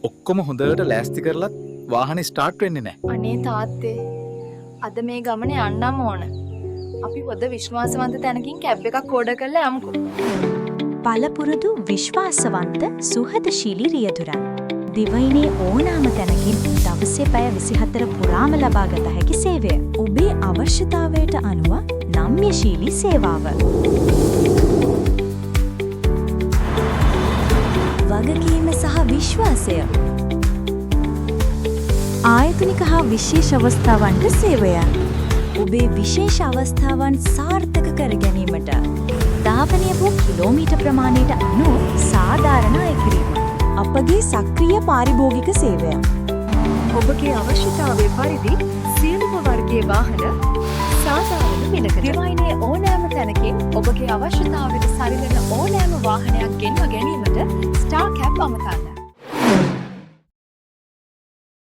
ඔක්කොම හොඳට ලෑස්ති කරලත් වාහනේ ස්ටාර්ට් වෙන්නේ නැහැ. අනේ තාත්තේ අද මේ ගමනේ යන්නම ඕන. අපි හොඳ විශ්වාසවන්ත තැනකින් කැබ් එකක් ඕඩර් කරලා යමුකෝ. පළපුරුදු විශ්වාසවන්ත සුහදශීලී රියදුරන්. දිවයිනේ ඕනෑම තැනකින් දවසේ පැය 24 පුරාම ලබා ගත හැකි සේවය. ඔබේ අවශ්‍යතාවයට අනුව නම්‍යශීලී සේවාව. වගකීම සහ විශ්වාසය. ආයතනික හා විශේෂ අවස්ථාවන්ට සේවය. ඔබේ විශේෂ අවස්ථාවන් සාර්ථක කර ගැනීමට ධාවනය වූ කිලෝමීටර් ප්‍රමාණයට අනුව සාධාරණ අය කිරීම. අපගේ සක්‍රීය පාරිභෝගික සේවය. ඔබගේ අවශ්‍යතාවය පරිදි සියලුම වර්ගයේ වාහන සාධාරණ මිලකට. දිවයිනේ ඕනෑම තැනකින් ඔබගේ අවශ්‍යතාවයට සරිලන ඕනෑම වාහනයක් ගෙන්ව ගැනීම